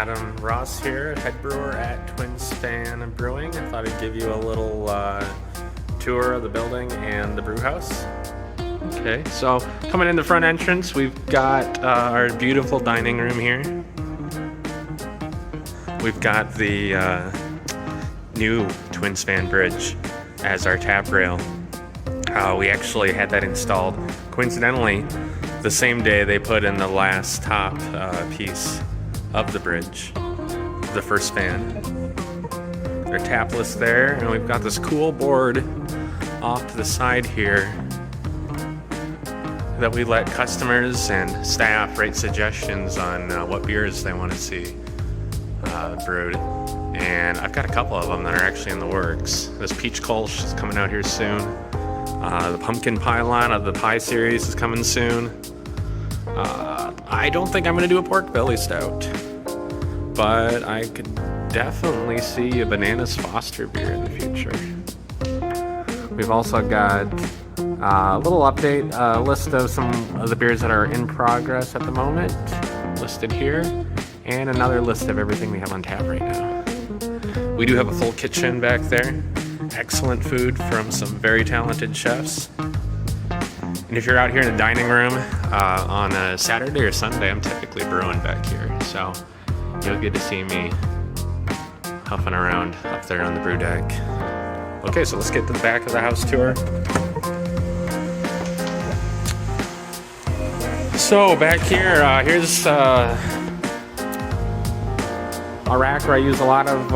Adam Ross here, head brewer at Twin Span Brewing. I thought I'd give you a little tour of the building and the brew house. Okay, so coming in the front entrance, we've got our beautiful dining room here. We've got the new Twin Span bridge as our tap rail. We actually had that installed coincidentally the same day they put in the last top piece of the bridge, the first span. They're tapless there, and we've got this cool board off to the side here that we let customers and staff write suggestions on what beers they want to see brewed. And I've got a couple of them that are actually in the works. This peach kolsch is coming out here soon. The pumpkin pylon of the pie series is coming soon. I don't think I'm going to do a pork belly stout, but I could definitely see a bananas Foster beer in the future. We've also got a little update, a list of some of the beers that are in progress at the moment, listed here, and another list of everything we have on tap right now. We do have a full kitchen back there. Excellent food from some very talented chefs. And if you're out here in the dining room on a Saturday or Sunday, I'm typically brewing back here. So you'll get to see me huffing around up there on the brew deck. Okay, so let's get to the back of the house tour. So back here, here's a rack where I use a lot of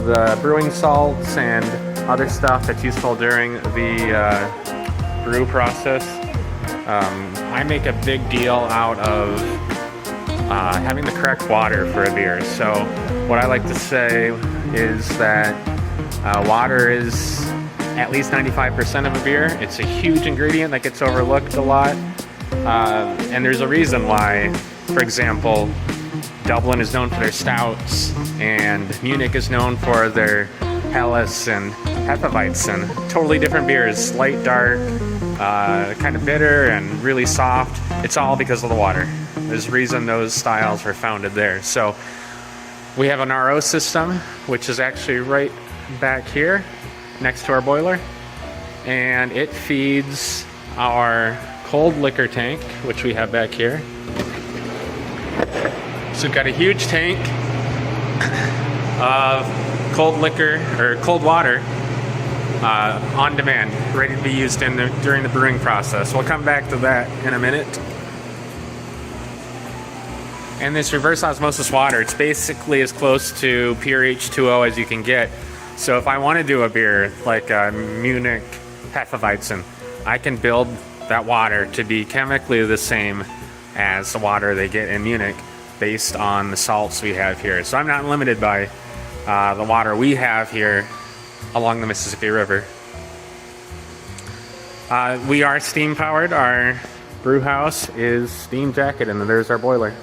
the brewing salts and other stuff that's useful during the brew process. I make a big deal out of having the correct water for a beer. So what I like to say is that water is at least 95% of a beer. It's a huge ingredient that gets overlooked a lot. And there's a reason why, for example, Dublin is known for their stouts, and Munich is known for their Helles and Hefeweizen. Totally different beers, light, dark, kind of bitter and really soft. It's all because of the water. There's a reason those styles were founded there. So we have an RO system, which is actually right back here next to our boiler, and it feeds our cold liquor tank, which we have back here. So we've got a huge tank of cold liquor or cold water on demand, ready to be used during the brewing process. We'll come back to that in a minute. And this reverse osmosis water, it's basically as close to pure H2O as you can get. So if I want to do a beer like a Munich Hefeweizen, I can build that water to be chemically the same as the water they get in Munich based on the salts we have here. So I'm not limited by the water we have here along the Mississippi River. We are steam powered. Our brew house is steam jacketed, and there's our boiler.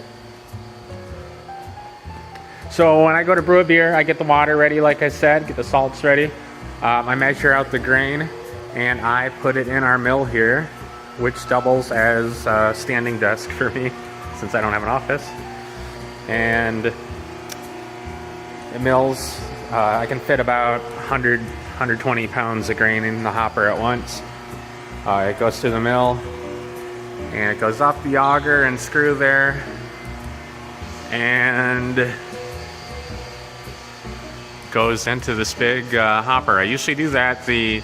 So when I go to brew a beer, I get the water ready, like I said, get the salts ready. I measure out the grain, and I put it in our mill here, which doubles as a standing desk for me since I don't have an office. And it mills, I can fit about 120 pounds of grain in the hopper at once. It goes through the mill, and it goes up the auger and screw there, and goes into this big hopper. I usually do that the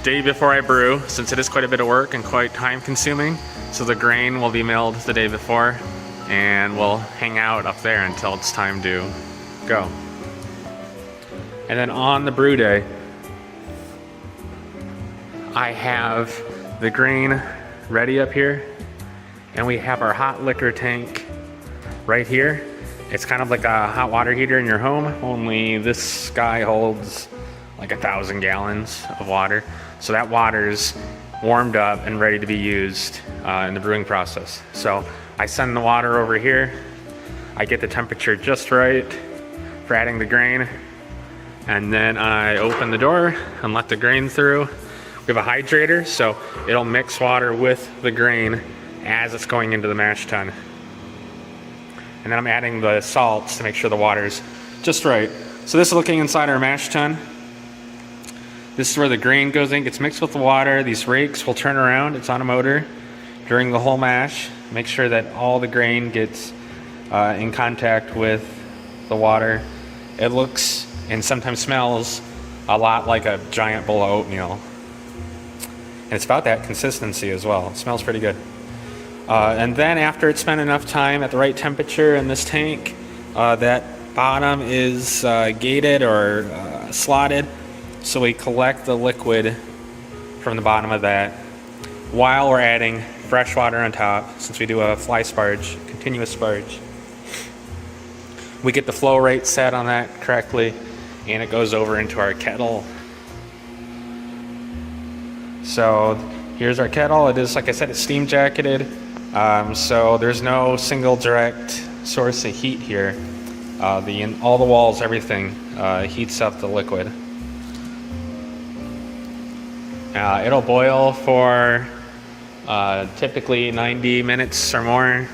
day before I brew, since it is quite a bit of work and quite time consuming. So the grain will be milled the day before, and we'll hang out up there until it's time to go. And then on the brew day, I have the grain ready up here, and we have our hot liquor tank right here. It's kind of like a hot water heater in your home, only this guy holds like 1,000 gallons of water. So that water's warmed up and ready to be used in the brewing process. So I send the water over here. I get the temperature just right for adding the grain, and then I open the door and let the grain through. We have a hydrator, so it'll mix water with the grain as it's going into the mash tun. And then I'm adding the salts to make sure the water's just right. So this is looking inside our mash tun. This is where the grain goes in, gets mixed with the water. These rakes will turn around, it's on a motor during the whole mash. Make sure that all the grain gets in contact with the water. It looks and sometimes smells a lot like a giant bowl of oatmeal. And it's about that consistency as well. It smells pretty good. And then after it's spent enough time at the right temperature in this tank, that bottom is gated or slotted. So we collect the liquid from the bottom of that while we're adding fresh water on top, since we do a fly sparge, continuous sparge. We get the flow rate set on that correctly, and it goes over into our kettle. So here's our kettle. It is, like I said, it's steam jacketed. So there's no single direct source of heat here. All the walls, everything heats up the liquid. It'll boil for typically 90 minutes or more.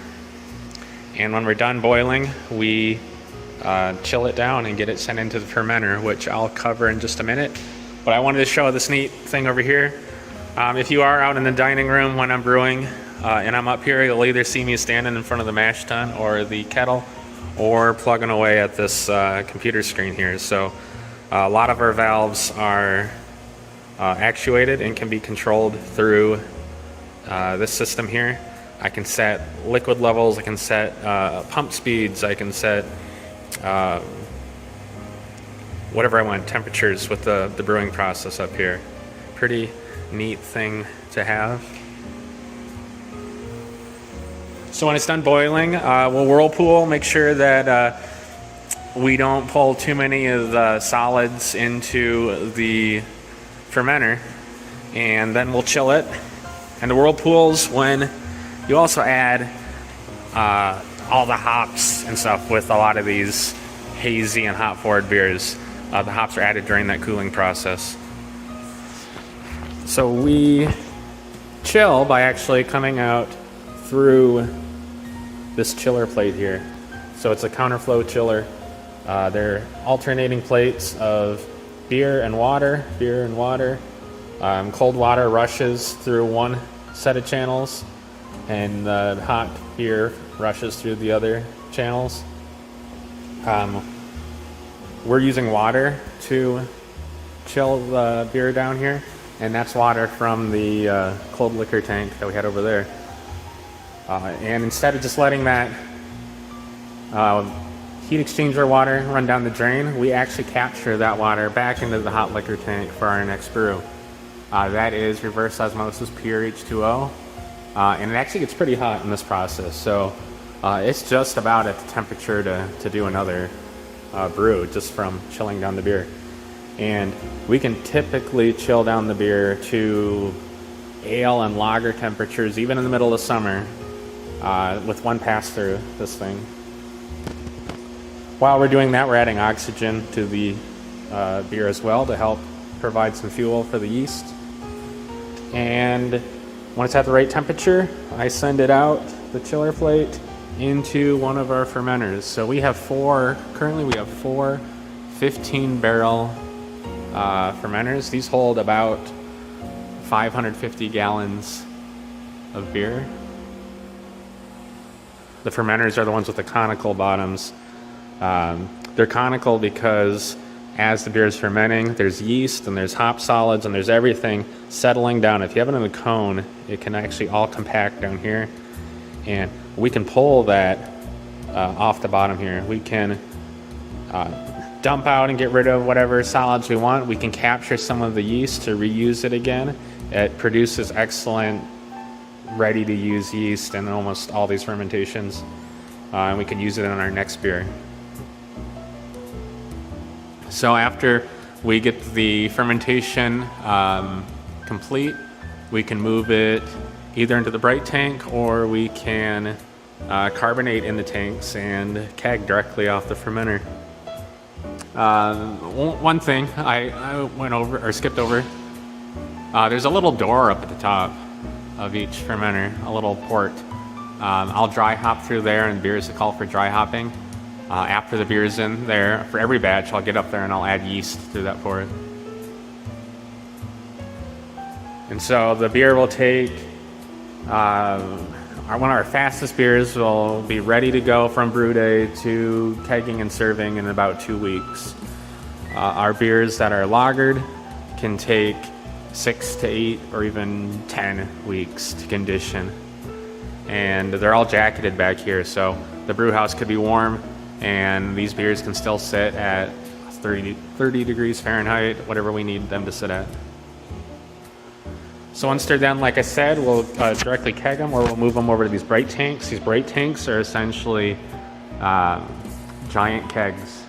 And when we're done boiling, we chill it down and get it sent into the fermenter, which I'll cover in just a minute. But I wanted to show this neat thing over here. If you are out in the dining room when I'm brewing and I'm up here, you'll either see me standing in front of the mash tun or the kettle, or plugging away at this computer screen here. So a lot of our valves are actuated and can be controlled through this system here. I can set liquid levels, I can set pump speeds, I can set whatever I want, temperatures with the brewing process up here. Pretty neat thing to have. So when it's done boiling, we'll whirlpool, make sure that we don't pull too many of the solids into the fermenter, and then we'll chill it. And the whirlpools when you also add all the hops and stuff with a lot of these hazy and hop forward beers. The hops are added during that cooling process. So we chill by actually coming out through this chiller plate here. So it's a counterflow chiller. They're alternating plates of beer and water. Cold water rushes through one set of channels, and the hot beer rushes through the other channels. We're using water to chill the beer down here, and that's water from the cold liquor tank that we had over there. And instead of just letting that heat exchanger water run down the drain, we actually capture that water back into the hot liquor tank for our next brew. That is reverse osmosis pure H2O, and it actually gets pretty hot in this process, so it's just about at the temperature to do another brew just from chilling down the beer. And we can typically chill down the beer to ale and lager temperatures even in the middle of summer with one pass through this thing. While we're doing that, we're adding oxygen to the beer as well to help provide some fuel for the yeast. And when it's at the right temperature, I send it out the chiller plate into one of our fermenters. So we have currently we have four 15-barrel fermenters. These hold about 550 gallons of beer. The fermenters are the ones with the conical bottoms. They're conical because as the beer is fermenting, there's yeast and there's hop solids and there's everything settling down. If you have it in a cone, it can actually all compact down here, and we can pull that off the bottom here. We can dump out and get rid of whatever solids we want. We can capture some of the yeast to reuse it again. It produces excellent ready-to-use yeast in almost all these fermentations, and we can use it in our next beer. So after we get the fermentation complete, we can move it either into the bright tank, or we can carbonate in the tanks and keg directly off the fermenter. One thing I went over or skipped over, there's a little door up at the top of each fermenter, a little port. I'll dry hop through there, and beers that call for dry hopping. After the beer's in there, for every batch, I'll get up there and I'll add yeast through that for it. And so the beer will take, one of our fastest beers will be ready to go from brew day to kegging and serving in about 2 weeks. Our beers that are lagered can take 6 to 8 or even 10 weeks to condition. And they're all jacketed back here, so the brew house could be warm, and these beers can still sit at 30 degrees Fahrenheit, whatever we need them to sit at. So once they're done, like I said, we'll directly keg them, or we'll move them over to these bright tanks. These bright tanks are essentially giant kegs.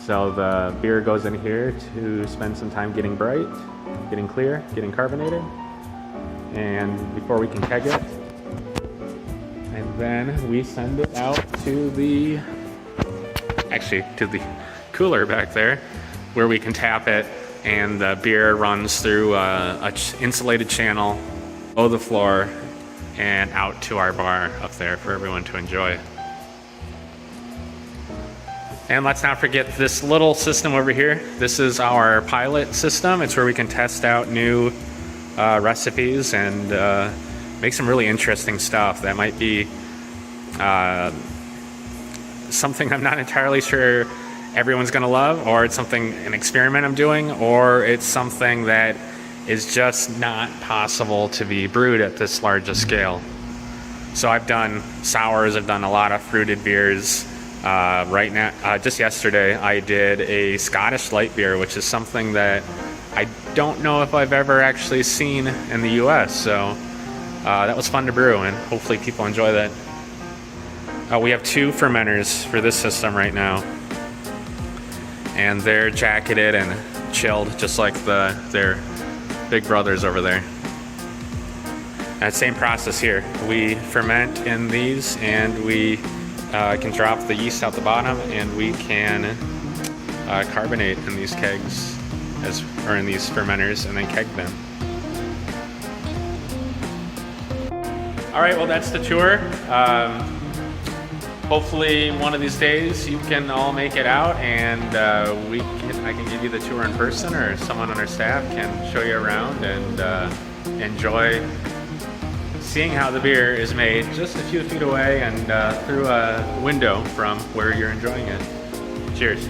So the beer goes in here to spend some time getting bright, getting clear, getting carbonated, and before we can keg it. And then we send it out to the cooler back there, where we can tap it, and the beer runs through a insulated channel below the floor and out to our bar up there for everyone to enjoy. And let's not forget this little system over here. This is our pilot system. It's where we can test out new recipes and make some really interesting stuff that might be something I'm not entirely sure everyone's gonna love, or it's an experiment I'm doing, or it's something that is just not possible to be brewed at this large a scale. So I've done sours, I've done a lot of fruited beers. Right now, just yesterday, I did a Scottish light beer, which is something that I don't know if I've ever actually seen in the US, so that was fun to brew, and hopefully people enjoy that. We have 2 fermenters for this system right now, and they're jacketed and chilled just like their big brothers over there. And same process here. We ferment in these, and we can drop the yeast out the bottom, and we can carbonate in these kegs, or in these fermenters, and then keg them. All right, well, that's the tour. Hopefully one of these days you can all make it out, and I can give you the tour in person, or someone on our staff can show you around and enjoy seeing how the beer is made just a few feet away and through a window from where you're enjoying it. Cheers.